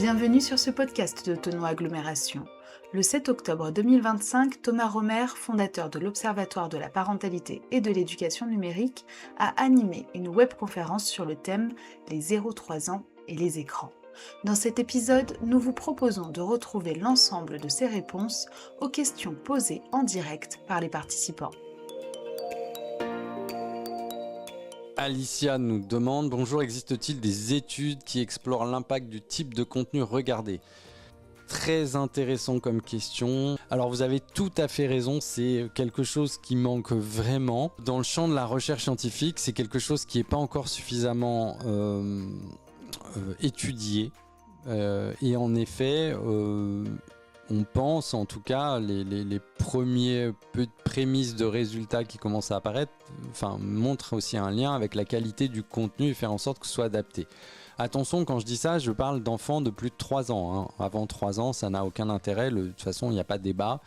Bienvenue sur ce podcast de Tono Agglomération. Le 7 octobre 2025, Thomas Romer, fondateur de l'Observatoire de la parentalité et de l'éducation numérique, a animé une webconférence sur le thème « Les 0-3 ans et les écrans ». Dans cet épisode, nous vous proposons de retrouver l'ensemble de ces réponses aux questions posées en direct par les participants. Alicia nous demande « Bonjour, existe-t-il des études qui explorent l'impact du type de contenu regardé ?» Très intéressant comme question. Alors vous avez tout à fait raison, c'est quelque chose qui manque vraiment. Dans le champ de la recherche scientifique, c'est quelque chose qui n'est pas encore suffisamment étudié. Et en effet, on pense, en tout cas, les premiers prémices de résultats qui commencent à apparaître, montrent aussi un lien avec la qualité du contenu et faire en sorte que ce soit adapté. Attention, quand je dis ça, je parle d'enfants de plus de 3 ans. Avant 3 ans, ça n'a aucun intérêt. De toute façon, il n'y a pas de débat.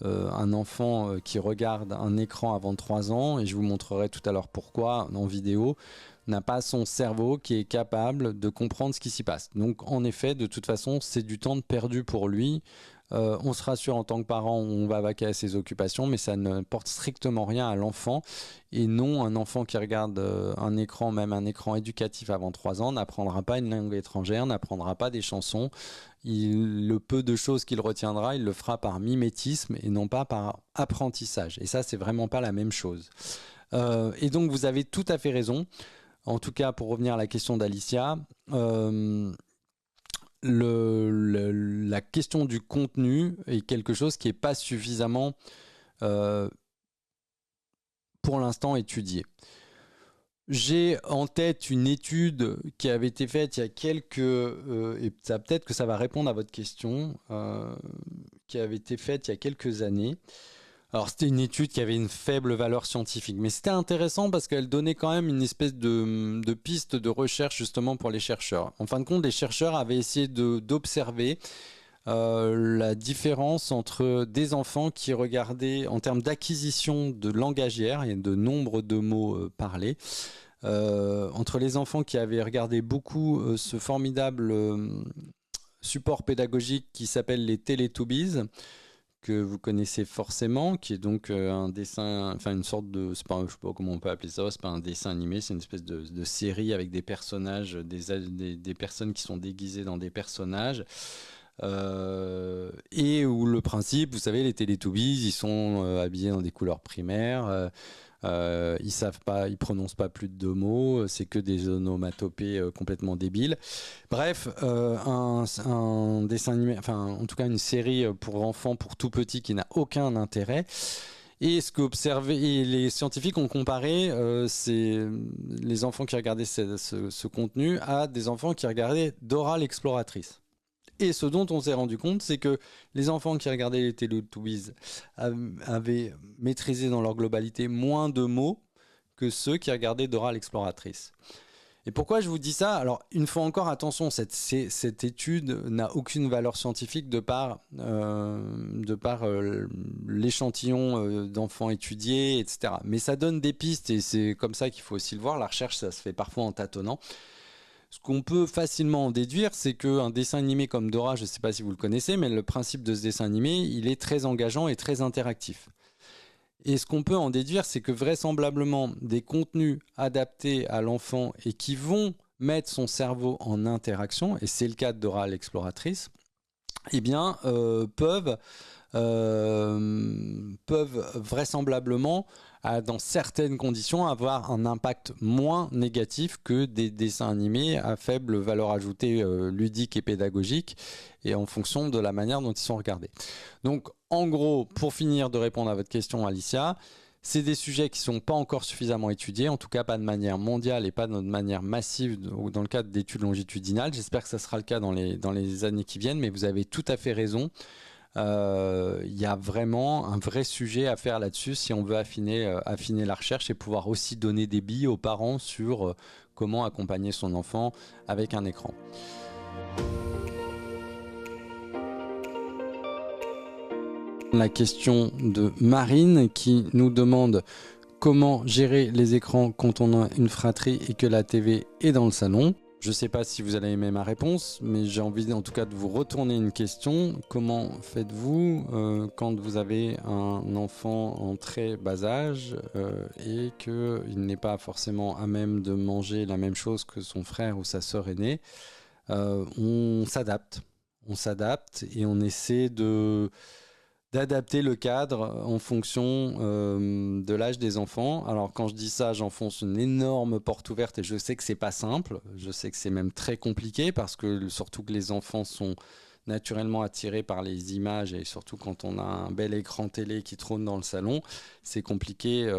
Un enfant qui regarde un écran avant 3 ans, et je vous montrerai tout à l'heure pourquoi en vidéo, n'a pas son cerveau qui est capable de comprendre ce qui s'y passe. Donc en effet, de toute façon, c'est du temps perdu pour lui. On se rassure en tant que parent, on va vaquer à ses occupations, mais ça ne porte strictement rien à l'enfant. Et non, un enfant qui regarde un écran, même un écran éducatif avant 3 ans, n'apprendra pas une langue étrangère, n'apprendra pas des chansons. Le peu de choses qu'il retiendra, il le fera par mimétisme et non pas par apprentissage. Et ça, c'est vraiment pas la même chose. Et donc, vous avez tout à fait raison. En tout cas, pour revenir à la question d'Alicia, la question du contenu est quelque chose qui n'est pas suffisamment, pour l'instant, étudié. J'ai en tête une étude qui avait été faite il y a et ça peut-être que ça va répondre à votre question, qui avait été faite il y a quelques années. Alors c'était une étude qui avait une faible valeur scientifique, mais c'était intéressant parce qu'elle donnait quand même une espèce de piste de recherche justement pour les chercheurs. En fin de compte, les chercheurs avaient essayé d'observer la différence entre des enfants qui regardaient en termes d'acquisition de langagière et de nombre de mots parlés, entre les enfants qui avaient regardé beaucoup ce formidable support pédagogique qui s'appelle les Teletubbies, que vous connaissez forcément, qui est donc un dessin, une sorte de, je sais pas comment on peut appeler ça, c'est pas un dessin animé, c'est une espèce de série avec des personnages, des personnes qui sont déguisées dans des personnages, et où le principe, vous savez, les Teletubbies, ils sont habillés dans des couleurs primaires, ils prononcent pas plus de 2 mots, c'est que des onomatopées complètement débiles. Bref, un dessin animé, en tout cas une série pour enfants, pour tout petits, qui n'a aucun intérêt. Et les scientifiques ont comparé les enfants qui regardaient ce contenu à des enfants qui regardaient Dora l'exploratrice. Et ce dont on s'est rendu compte, c'est que les enfants qui regardaient les Teletubbies avaient maîtrisé dans leur globalité moins de mots que ceux qui regardaient Dora l'exploratrice. Et pourquoi je vous dis ça ? Alors, une fois encore, attention, cette étude n'a aucune valeur scientifique de par l'échantillon d'enfants étudiés, etc. Mais ça donne des pistes, et c'est comme ça qu'il faut aussi le voir. La recherche, ça se fait parfois en tâtonnant. Ce qu'on peut facilement en déduire, c'est qu'un dessin animé comme Dora, je ne sais pas si vous le connaissez, mais le principe de ce dessin animé, il est très engageant et très interactif. Et ce qu'on peut en déduire, c'est que vraisemblablement, des contenus adaptés à l'enfant et qui vont mettre son cerveau en interaction, et c'est le cas de Dora l'exploratrice, peuvent vraisemblablement, dans certaines conditions, avoir un impact moins négatif que des dessins animés à faible valeur ajoutée ludique et pédagogique, et en fonction de la manière dont ils sont regardés. Donc en gros, pour finir de répondre à votre question, Alicia, c'est des sujets qui ne sont pas encore suffisamment étudiés, en tout cas pas de manière mondiale et pas de manière massive ou dans le cadre d'études longitudinales. J'espère que ça sera le cas dans les années qui viennent, mais vous avez tout à fait raison. Y a vraiment un vrai sujet à faire là-dessus si on veut affiner la recherche et pouvoir aussi donner des billes aux parents sur comment accompagner son enfant avec un écran. La question de Marine qui nous demande comment gérer les écrans quand on a une fratrie et que la TV est dans le salon. Je ne sais pas si vous allez aimer ma réponse, mais j'ai envie en tout cas de vous retourner une question. Comment faites-vous quand vous avez un enfant en très bas âge et qu'il n'est pas forcément à même de manger la même chose que son frère ou sa sœur aînée? On s'adapte. On s'adapte et on essaie d'adapter le cadre en fonction de l'âge des enfants. Alors quand je dis ça, j'enfonce une énorme porte ouverte et je sais que c'est pas simple. Je sais que c'est même très compliqué parce que surtout que les enfants sont naturellement attirés par les images et surtout quand on a un bel écran télé qui trône dans le salon, c'est compliqué.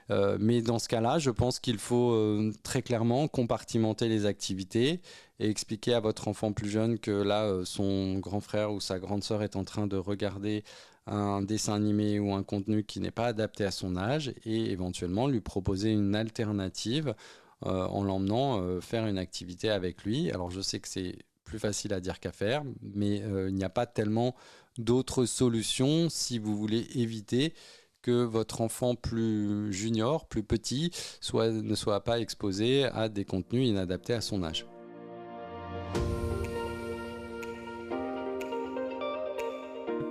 Mais dans ce cas-là, je pense qu'il faut très clairement compartimenter les activités et expliquer à votre enfant plus jeune que là, son grand frère ou sa grande sœur est en train de regarder un dessin animé ou un contenu qui n'est pas adapté à son âge et éventuellement lui proposer une alternative en l'emmenant faire une activité avec lui. Alors je sais que c'est plus facile à dire qu'à faire, mais il n'y a pas tellement d'autres solutions si vous voulez éviter que votre enfant plus junior, plus petit, ne soit pas exposé à des contenus inadaptés à son âge.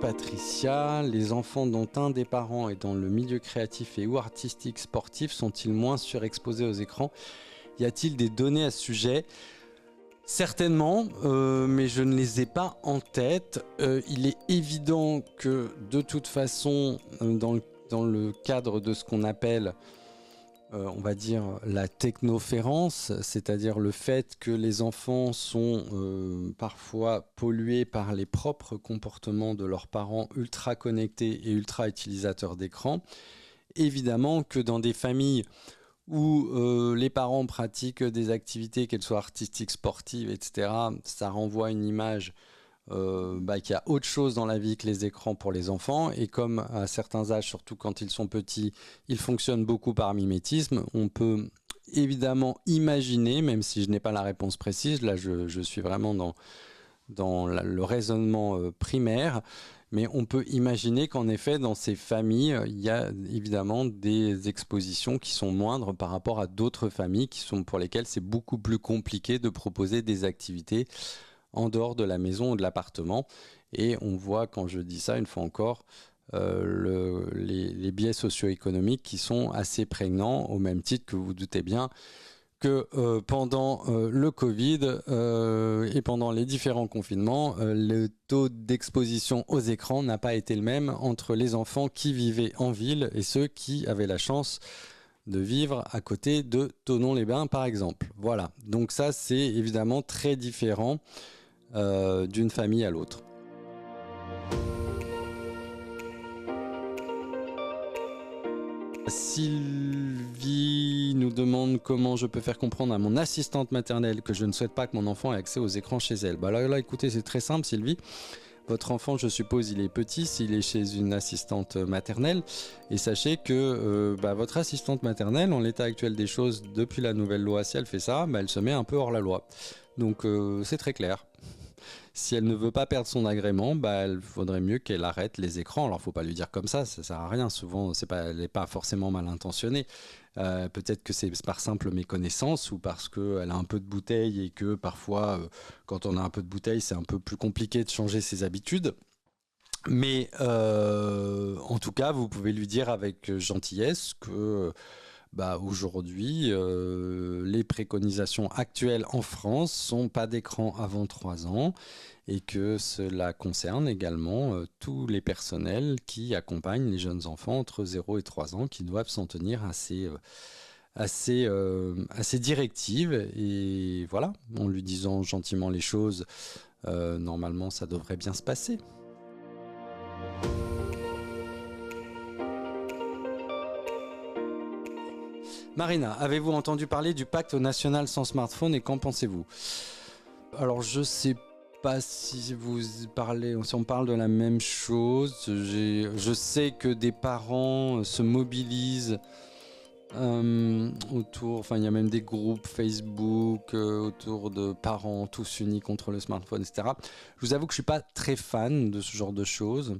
Patricia, les enfants dont un des parents est dans le milieu créatif et ou artistique sportif sont-ils moins surexposés aux écrans? Y a-t-il des données à ce sujet? Certainement, mais je ne les ai pas en tête. Il est évident que de toute façon, dans le cadre de ce qu'on appelle on va dire la technoférence, c'est-à-dire le fait que les enfants sont parfois pollués par les propres comportements de leurs parents ultra connectés et ultra utilisateurs d'écran. Évidemment que dans des familles où les parents pratiquent des activités, qu'elles soient artistiques, sportives, etc., ça renvoie une image qu'il y a autre chose dans la vie que les écrans pour les enfants, et comme à certains âges, surtout quand ils sont petits, ils fonctionnent beaucoup par mimétisme, on peut évidemment imaginer, même si je n'ai pas la réponse précise, là je suis vraiment dans le raisonnement primaire, mais on peut imaginer qu'en effet dans ces familles, il y a évidemment des expositions qui sont moindres par rapport à d'autres familles pour lesquelles c'est beaucoup plus compliqué de proposer des activités en dehors de la maison ou de l'appartement. Et on voit, quand je dis ça, une fois encore, les biais socio-économiques qui sont assez prégnants, au même titre que vous vous doutez bien que pendant le Covid et pendant les différents confinements, le taux d'exposition aux écrans n'a pas été le même entre les enfants qui vivaient en ville et ceux qui avaient la chance de vivre à côté de Thonon-les-Bains, par exemple. Voilà, donc ça c'est évidemment très différent d'une famille à l'autre. Sylvie nous demande comment je peux faire comprendre à mon assistante maternelle que je ne souhaite pas que mon enfant ait accès aux écrans chez elle. Là, écoutez, c'est très simple, Sylvie. Votre enfant, je suppose, il est petit s'il est chez une assistante maternelle. Et sachez que votre assistante maternelle, en l'état actuel des choses, depuis la nouvelle loi, si elle fait ça, elle se met un peu hors la loi. Donc c'est très clair. Si elle ne veut pas perdre son agrément, il faudrait mieux qu'elle arrête les écrans. Alors, faut pas lui dire comme ça sert à rien. Souvent, elle n'est pas forcément mal intentionnée. Peut-être que c'est par simple méconnaissance ou parce qu'elle a un peu de bouteille et que parfois, quand on a un peu de bouteille, c'est un peu plus compliqué de changer ses habitudes. Mais en tout cas, vous pouvez lui dire avec gentillesse que aujourd'hui, les préconisations actuelles en France sont pas d'écran avant 3 ans et que cela concerne également tous les personnels qui accompagnent les jeunes enfants entre 0 et 3 ans qui doivent s'en tenir à ces directives. Et voilà, en lui disant gentiment les choses, normalement ça devrait bien se passer. Marina, avez-vous entendu parler du pacte national sans smartphone et qu'en pensez-vous? Alors je sais pas si on parle de la même chose. Je sais que des parents se mobilisent autour, il y a même des groupes Facebook autour de parents tous unis contre le smartphone, etc. Je vous avoue que je suis pas très fan de ce genre de choses.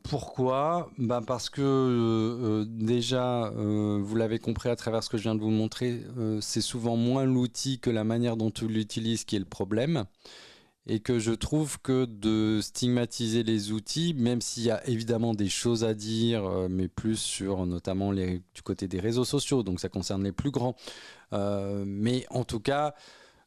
Pourquoi? Parce que déjà, vous l'avez compris à travers ce que je viens de vous montrer, c'est souvent moins l'outil que la manière dont tu l'utilises qui est le problème. Et que je trouve que de stigmatiser les outils, même s'il y a évidemment des choses à dire, mais plus sur notamment du côté des réseaux sociaux, donc ça concerne les plus grands. Mais en tout cas,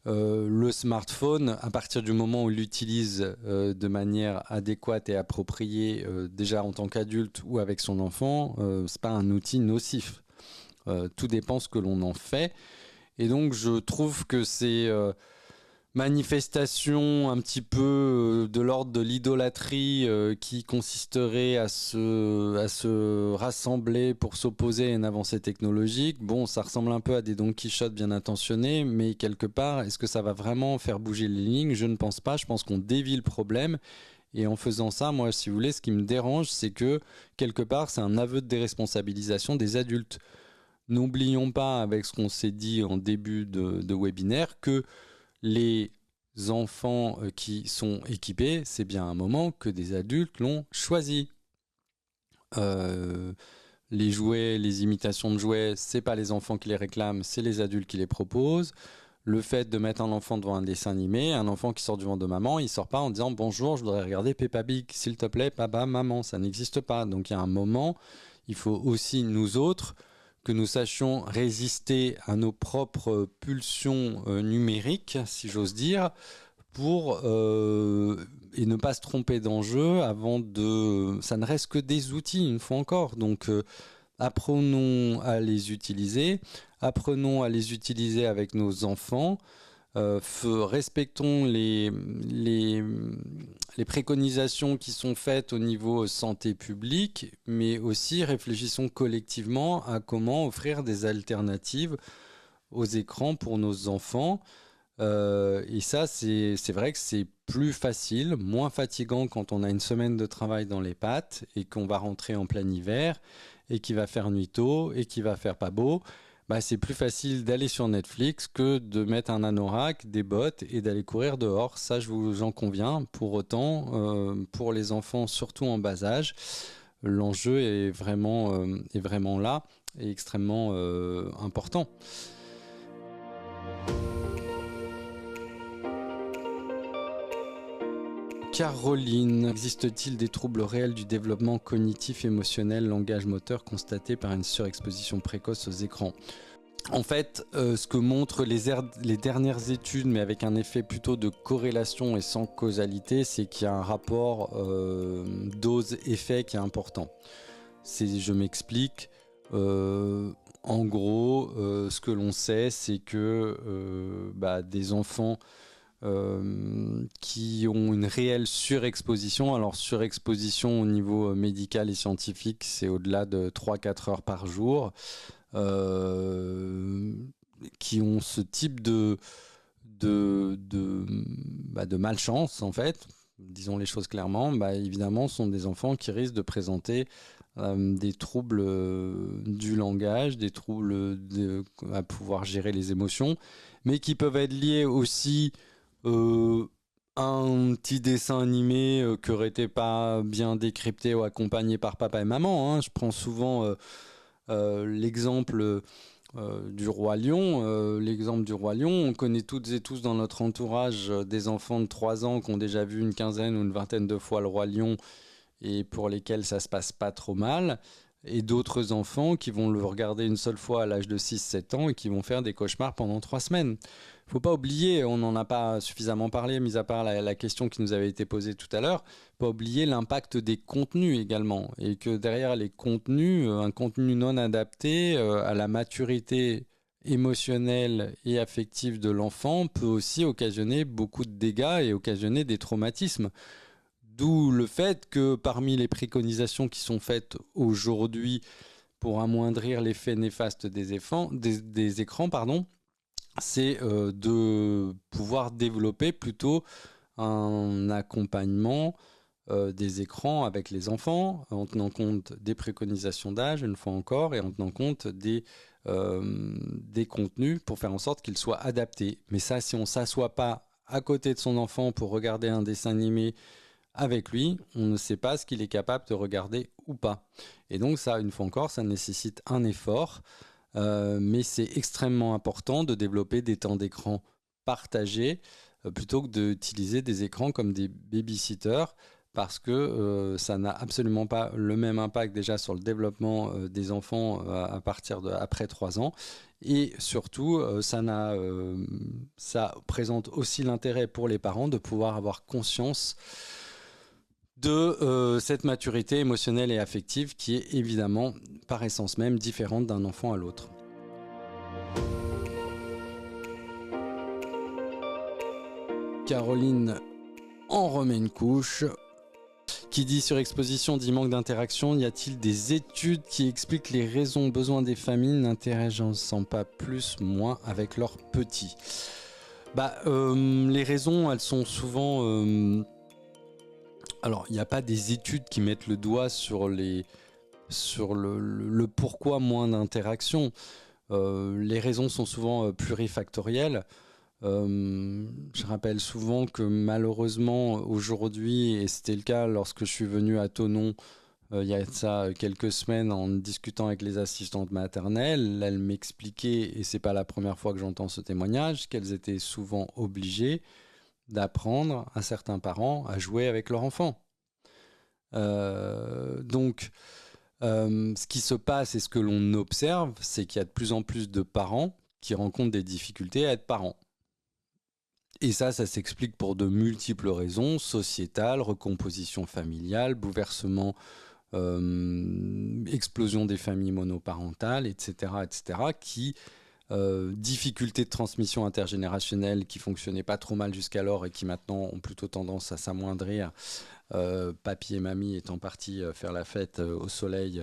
le smartphone, à partir du moment où il l'utilise de manière adéquate et appropriée, déjà en tant qu'adulte ou avec son enfant, c'est pas un outil nocif. Tout dépend ce que l'on en fait. Et donc je trouve que c'est manifestation un petit peu de l'ordre de l'idolâtrie qui consisterait à se rassembler pour s'opposer à une avancée technologique. Bon, ça ressemble un peu à des Don Quichotte bien intentionnés, mais quelque part, est-ce que ça va vraiment faire bouger les lignes? Je ne pense pas. Je pense qu'on dévie le problème. Et en faisant ça, moi, si vous voulez, ce qui me dérange, c'est que quelque part, c'est un aveu de déresponsabilisation des adultes. N'oublions pas, avec ce qu'on s'est dit en début de webinaire, que les enfants qui sont équipés, c'est bien un moment que des adultes l'ont choisi. Les jouets, les imitations de jouets, c'est pas les enfants qui les réclament, c'est les adultes qui les proposent. Le fait de mettre un enfant devant un dessin animé, un enfant qui sort du ventre de maman, il sort pas en disant bonjour, je voudrais regarder Peppa Pig, s'il te plaît, papa, maman, ça n'existe pas. Donc il y a un moment, il faut aussi nous autres que nous sachions résister à nos propres pulsions numériques, si j'ose dire, pour et ne pas se tromper d'enjeu avant de. Ça ne reste que des outils, une fois encore. Donc apprenons à les utiliser, apprenons à les utiliser avec nos enfants. Respectons les préconisations qui sont faites au niveau santé publique, mais aussi réfléchissons collectivement à comment offrir des alternatives aux écrans pour nos enfants. Et ça, c'est vrai que c'est plus facile, moins fatigant quand on a une semaine de travail dans les pattes et qu'on va rentrer en plein hiver et qu'il va faire nuit tôt et qu'il va faire pas beau. C'est plus facile d'aller sur Netflix que de mettre un anorak, des bottes et d'aller courir dehors. Ça, j'en conviens. Pour autant, pour les enfants, surtout en bas âge, l'enjeu est vraiment là et extrêmement important. Caroline, existe-t-il des troubles réels du développement cognitif, émotionnel, langage moteur constatés par une surexposition précoce aux écrans? En fait, ce que montrent les dernières études, mais avec un effet plutôt de corrélation et sans causalité, c'est qu'il y a un rapport dose-effet qui est important. Je m'explique. En gros, ce que l'on sait, c'est que des enfants qui ont une réelle surexposition. Alors surexposition au niveau médical et scientifique, c'est au-delà de 3-4 heures par jour, qui ont ce type de malchance en fait, disons les choses clairement, évidemment sont des enfants qui risquent de présenter des troubles du langage, des troubles à pouvoir gérer les émotions, mais qui peuvent être liés aussi un petit dessin animé qui aurait été pas bien décrypté ou accompagné par papa et maman. Je prends souvent l'exemple du Roi Lion. L'exemple du Roi Lion, on connaît toutes et tous dans notre entourage des enfants de 3 ans qui ont déjà vu une quinzaine ou une vingtaine de fois le Roi Lion et pour lesquels ça se passe pas trop mal. Et d'autres enfants qui vont le regarder une seule fois à l'âge de 6-7 ans et qui vont faire des cauchemars pendant 3 semaines. Faut pas oublier, on n'en a pas suffisamment parlé, mis à part la question qui nous avait été posée tout à l'heure, pas oublier l'impact des contenus également. Et que derrière les contenus, un contenu non adapté à la maturité émotionnelle et affective de l'enfant peut aussi occasionner beaucoup de dégâts et occasionner des traumatismes. D'où le fait que parmi les préconisations qui sont faites aujourd'hui pour amoindrir l'effet néfaste des écrans, c'est de pouvoir développer plutôt un accompagnement des écrans avec les enfants, en tenant compte des préconisations d'âge, une fois encore, et en tenant compte des contenus pour faire en sorte qu'ils soient adaptés. Mais ça, si on ne s'assoit pas à côté de son enfant pour regarder un dessin animé avec lui, on ne sait pas ce qu'il est capable de regarder ou pas. Et donc ça, une fois encore, ça nécessite un effort, mais c'est extrêmement important de développer des temps d'écran partagés plutôt que d'utiliser des écrans comme des babysitters, parce que ça n'a absolument pas le même impact déjà sur le développement des enfants à partir de après 3 ans. Et surtout, ça présente aussi l'intérêt pour les parents de pouvoir avoir conscience de cette maturité émotionnelle et affective qui est évidemment, par essence même, différente d'un enfant à l'autre. Caroline en remet une couche. Qui dit surexposition dit manque d'interaction. Y a-t-il des études qui expliquent les raisons besoins des familles n'interagissant pas plus, moins avec leurs petits? Les raisons, elles sont souvent... Alors, il n'y a pas des études qui mettent le doigt sur le pourquoi moins d'interaction. Les raisons sont souvent plurifactorielles. Je rappelle souvent que malheureusement aujourd'hui, et c'était le cas lorsque je suis venu à Thonon il y a ça quelques semaines en discutant avec les assistantes maternelles, elles m'expliquaient, et c'est pas la première fois que j'entends ce témoignage, qu'elles étaient souvent obligées d'apprendre à certains parents à jouer avec leur enfant. Ce qui se passe et ce que l'on observe, c'est qu'il y a de plus en plus de parents qui rencontrent des difficultés à être parents. Et ça s'explique pour de multiples raisons, sociétales, recomposition familiale, bouleversement, explosion des familles monoparentales, etc., difficultés de transmission intergénérationnelle qui fonctionnaient pas trop mal jusqu'alors et qui maintenant ont plutôt tendance à s'amoindrir. Papy et mamie étant partis faire la fête au soleil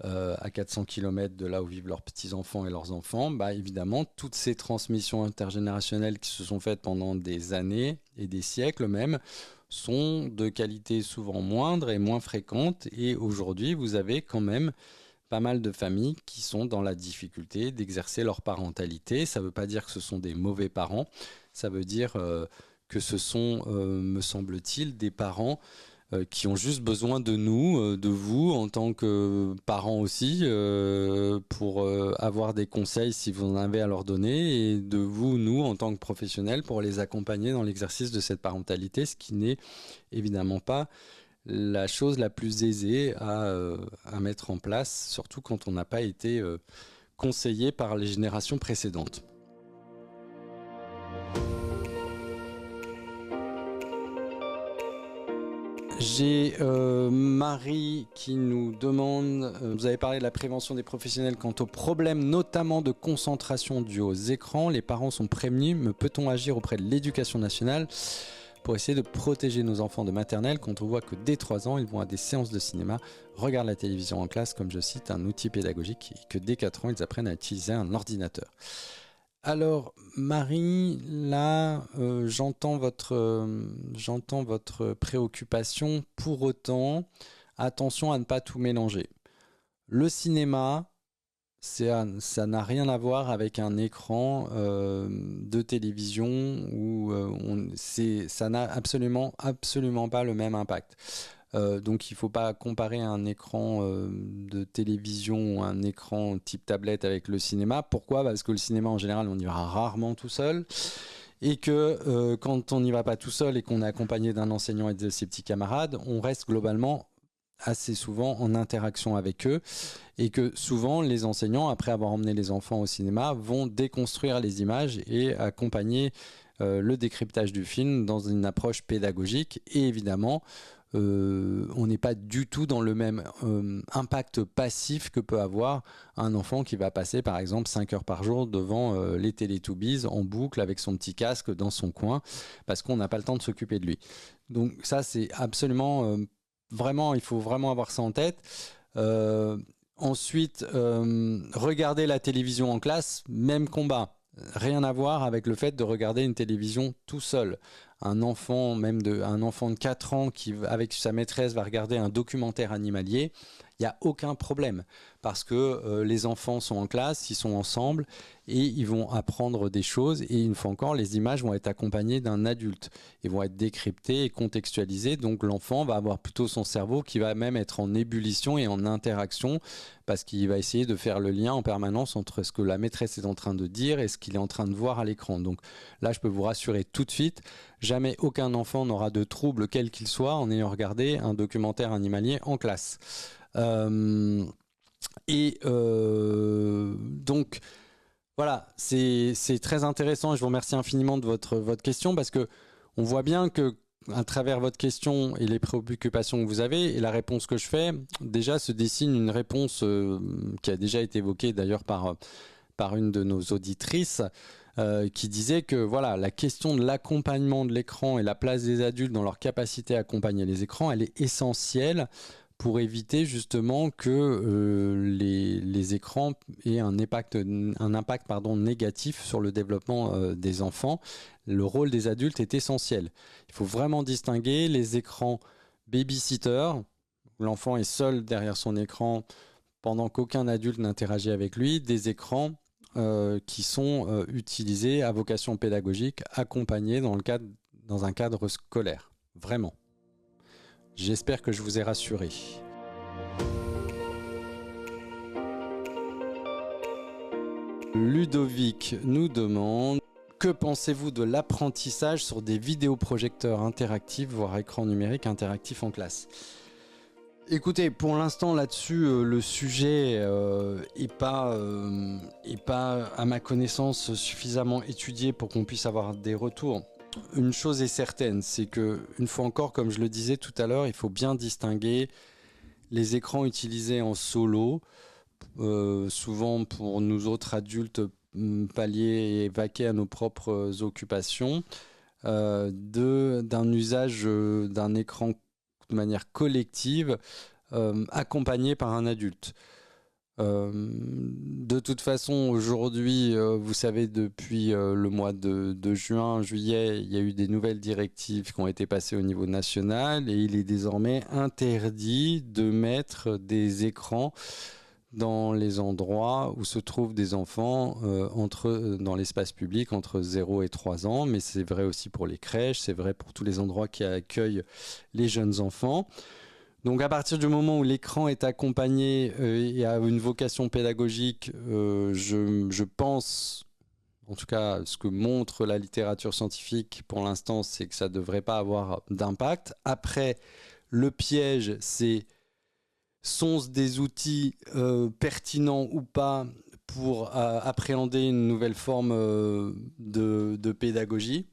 à 400 km de là où vivent leurs petits-enfants et leurs enfants, évidemment, toutes ces transmissions intergénérationnelles qui se sont faites pendant des années et des siècles même sont de qualité souvent moindre et moins fréquente. Et aujourd'hui, vous avez quand même pas mal de familles qui sont dans la difficulté d'exercer leur parentalité. Ça ne veut pas dire que ce sont des mauvais parents, ça veut dire que ce sont, me semble-t-il, des parents qui ont juste besoin de nous, de vous en tant que parents aussi, pour avoir des conseils si vous en avez à leur donner, et de vous, nous, en tant que professionnels, pour les accompagner dans l'exercice de cette parentalité, ce qui n'est évidemment pas la chose la plus aisée à mettre en place, surtout quand on n'a pas été conseillé par les générations précédentes. J'ai Marie qui nous demande, vous avez parlé de la prévention des professionnels quant aux problèmes notamment de concentration dus aux écrans. Les parents sont prévenus, mais peut-on agir auprès de l'éducation nationale pour essayer de protéger nos enfants de maternelle quand on voit que dès 3 ans, ils vont à des séances de cinéma, regardent la télévision en classe, comme je cite, un outil pédagogique, et que dès 4 ans, ils apprennent à utiliser un ordinateur. Alors, Marie, là, j'entends votre préoccupation. Pour autant, attention à ne pas tout mélanger. Le cinéma, ça n'a rien à voir avec un écran de télévision où ça n'a absolument pas le même impact. Donc il ne faut pas comparer un écran de télévision ou un écran type tablette avec le cinéma. Pourquoi ? Parce que le cinéma en général on y va rarement tout seul, et que quand on n'y va pas tout seul et qu'on est accompagné d'un enseignant et de ses petits camarades, on reste globalement assez souvent en interaction avec eux, et que souvent les enseignants, après avoir emmené les enfants au cinéma, vont déconstruire les images et accompagner le décryptage du film dans une approche pédagogique. Et évidemment on n'est pas du tout dans le même impact passif que peut avoir un enfant qui va passer par exemple 5 heures par jour devant les Teletubbies en boucle avec son petit casque dans son coin parce qu'on n'a pas le temps de s'occuper de lui. Donc ça c'est absolument vraiment, il faut vraiment avoir ça en tête. Ensuite, regarder la télévision en classe, même combat. Rien à voir avec le fait de regarder une télévision tout seul. Un enfant de 4 ans qui, avec sa maîtresse, va regarder un documentaire animalier, il n'y a aucun problème parce que les enfants sont en classe, ils sont ensemble et ils vont apprendre des choses et une fois encore, les images vont être accompagnées d'un adulte et vont être décryptées et contextualisées. Donc l'enfant va avoir plutôt son cerveau qui va même être en ébullition et en interaction parce qu'il va essayer de faire le lien en permanence entre ce que la maîtresse est en train de dire et ce qu'il est en train de voir à l'écran. Donc là, je peux vous rassurer tout de suite, jamais aucun enfant n'aura de trouble quel qu'il soit en ayant regardé un documentaire animalier en classe. Donc voilà, c'est très intéressant et je vous remercie infiniment de votre question parce que on voit bien que à travers votre question et les préoccupations que vous avez et la réponse que je fais, déjà se dessine une réponse qui a déjà été évoquée d'ailleurs par une de nos auditrices qui disait que voilà, la question de l'accompagnement de l'écran et la place des adultes dans leur capacité à accompagner les écrans, elle est essentielle pour éviter justement que les écrans aient un impact négatif sur le développement des enfants. Le rôle des adultes est essentiel. Il faut vraiment distinguer les écrans babysitter, où l'enfant est seul derrière son écran pendant qu'aucun adulte n'interagit avec lui, des écrans qui sont utilisés à vocation pédagogique, accompagnés dans un cadre scolaire. Vraiment. J'espère que je vous ai rassuré. Ludovic nous demande: que pensez-vous de l'apprentissage sur des vidéoprojecteurs interactifs, voire écran numérique interactif en classe? Écoutez, pour l'instant là-dessus, le sujet est pas, à ma connaissance, suffisamment étudié pour qu'on puisse avoir des retours. Une chose est certaine, c'est que, une fois encore, comme je le disais tout à l'heure, il faut bien distinguer les écrans utilisés en solo, souvent pour nous autres adultes, pallier et vaquer à nos propres occupations, d'un usage d'un écran de manière collective, accompagné par un adulte. De toute façon, aujourd'hui, vous savez, depuis le mois de juin, juillet, il y a eu des nouvelles directives qui ont été passées au niveau national et il est désormais interdit de mettre des écrans dans les endroits où se trouvent des enfants dans l'espace public entre 0 et 3 ans, mais c'est vrai aussi pour les crèches, c'est vrai pour tous les endroits qui accueillent les jeunes enfants. Donc à partir du moment où l'écran est accompagné et a une vocation pédagogique, je pense, en tout cas ce que montre la littérature scientifique pour l'instant, c'est que ça ne devrait pas avoir d'impact. Après, le piège, c'est: sont-ce des outils pertinents ou pas pour appréhender une nouvelle forme de pédagogie?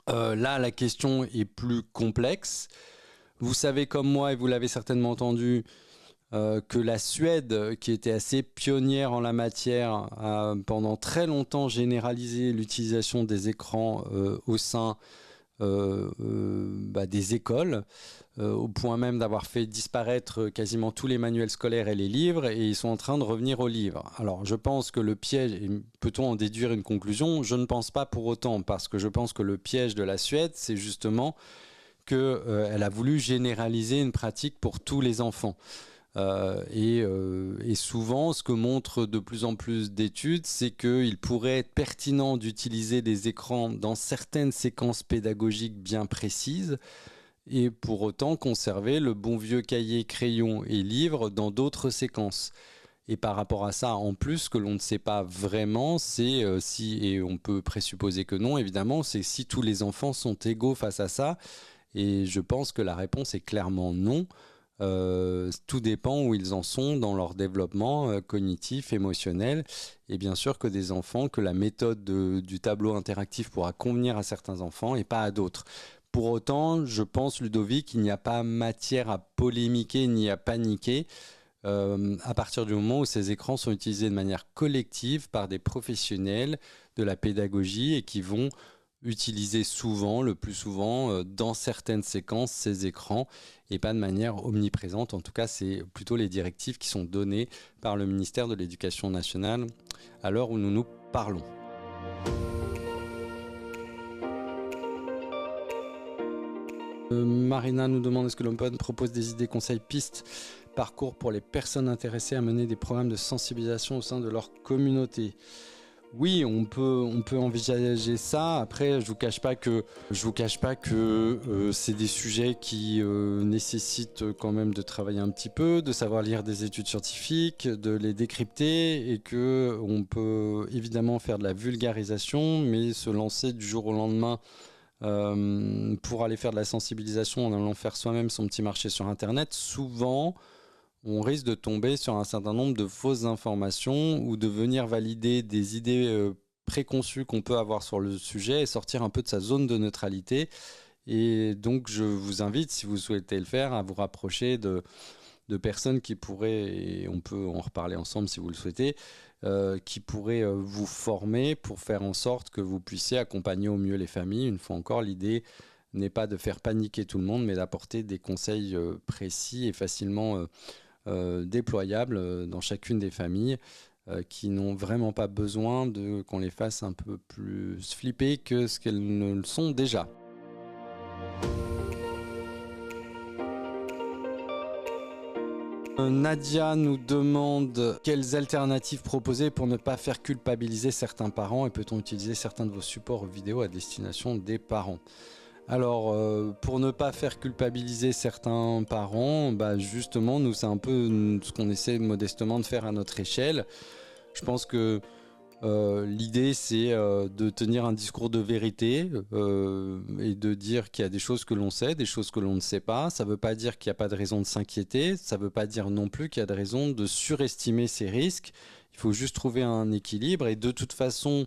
Là, la question est plus complexe. Vous savez comme moi, et vous l'avez certainement entendu, que la Suède, qui était assez pionnière en la matière, a pendant très longtemps généralisé l'utilisation des écrans au sein des écoles, au point même d'avoir fait disparaître quasiment tous les manuels scolaires et les livres, et ils sont en train de revenir aux livres. Alors je pense que le piège, peut-on en déduire une conclusion? Je ne pense pas pour autant, parce que je pense que le piège de la Suède, c'est justement qu'elle a voulu généraliser une pratique pour tous les enfants. Et souvent, ce que montrent de plus en plus d'études, c'est qu'il pourrait être pertinent d'utiliser des écrans dans certaines séquences pédagogiques bien précises, et pour autant conserver le bon vieux cahier, crayon et livre dans d'autres séquences. Et par rapport à ça, en plus, ce que l'on ne sait pas vraiment, c'est si, et on peut présupposer que non, évidemment, c'est si tous les enfants sont égaux face à ça. Et je pense que la réponse est clairement non. Tout dépend où ils en sont dans leur développement cognitif, émotionnel. Et bien sûr que des enfants, que la méthode du tableau interactif pourra convenir à certains enfants et pas à d'autres. Pour autant, je pense, Ludovic, qu'il n'y a pas matière à polémiquer ni à paniquer à partir du moment où ces écrans sont utilisés de manière collective par des professionnels de la pédagogie et qui vont utiliser souvent, le plus souvent, dans certaines séquences, ces écrans, et pas de manière omniprésente. En tout cas, c'est plutôt les directives qui sont données par le ministère de l'Éducation nationale à l'heure où nous nous parlons. Marina nous demande: est-ce que l'Open propose des idées, conseils, pistes parcours pour les personnes intéressées à mener des programmes de sensibilisation au sein de leur communauté. Oui, on peut envisager ça. Après, je vous cache pas que c'est des sujets qui nécessitent quand même de travailler un petit peu, de savoir lire des études scientifiques, de les décrypter, et que on peut évidemment faire de la vulgarisation, mais se lancer du jour au lendemain pour aller faire de la sensibilisation en allant faire soi-même son petit marché sur Internet, souvent on risque de tomber sur un certain nombre de fausses informations ou de venir valider des idées préconçues qu'on peut avoir sur le sujet et sortir un peu de sa zone de neutralité. Et donc je vous invite, si vous souhaitez le faire, à vous rapprocher de personnes qui pourraient, et on peut en reparler ensemble si vous le souhaitez, qui pourraient vous former pour faire en sorte que vous puissiez accompagner au mieux les familles. Une fois encore, l'idée n'est pas de faire paniquer tout le monde, mais d'apporter des conseils précis et facilement déployables dans chacune des familles qui n'ont vraiment pas besoin qu'on les fasse un peu plus flipper que ce qu'elles ne le sont déjà. Nadia nous demande quelles alternatives proposer pour ne pas faire culpabiliser certains parents et peut-on utiliser certains de vos supports vidéo à destination des parents. Alors, pour ne pas faire culpabiliser certains parents, justement, nous, c'est un peu ce qu'on essaie modestement de faire à notre échelle. Je pense que l'idée, c'est de tenir un discours de vérité et de dire qu'il y a des choses que l'on sait, des choses que l'on ne sait pas. Ça ne veut pas dire qu'il n'y a pas de raison de s'inquiéter. Ça ne veut pas dire non plus qu'il y a de raison de surestimer ces risques. Il faut juste trouver un équilibre. Et de toute façon,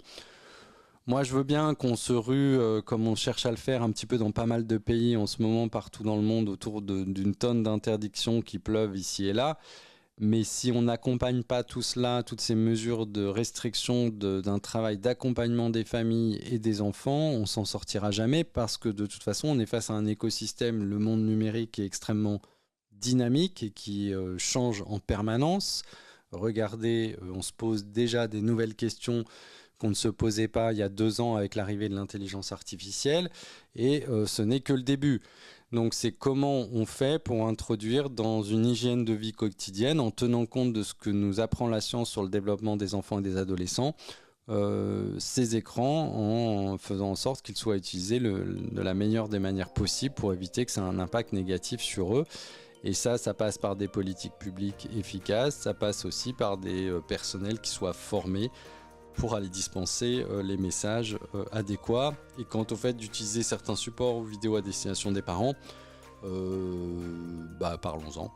moi, je veux bien qu'on se rue, comme on cherche à le faire un petit peu dans pas mal de pays en ce moment, partout dans le monde, autour d'une tonne d'interdictions qui pleuvent ici et là. Mais si on n'accompagne pas tout cela, toutes ces mesures de restriction d'un travail d'accompagnement des familles et des enfants, on s'en sortira jamais parce que de toute façon, on est face à un écosystème, le monde numérique, qui est extrêmement dynamique et qui change en permanence. Regardez, on se pose déjà des nouvelles questions qu'on ne se posait pas il y a 2 ans avec l'arrivée de l'intelligence artificielle, et ce n'est que le début. Donc c'est comment on fait pour introduire dans une hygiène de vie quotidienne, en tenant compte de ce que nous apprend la science sur le développement des enfants et des adolescents, ces écrans, en faisant en sorte qu'ils soient utilisés de la meilleure des manières possibles pour éviter que ça ait un impact négatif sur eux. Et ça passe par des politiques publiques efficaces, ça passe aussi par des personnels qui soient formés pour aller dispenser les messages adéquats. Et quant au fait d'utiliser certains supports ou vidéos à destination des parents, parlons-en.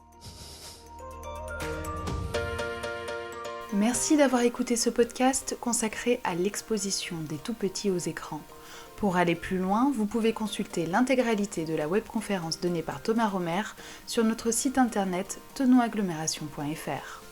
Merci d'avoir écouté ce podcast consacré à l'exposition des tout-petits aux écrans. Pour aller plus loin, vous pouvez consulter l'intégralité de la webconférence donnée par Thomas Romer sur notre site internet tenoagglomération.fr.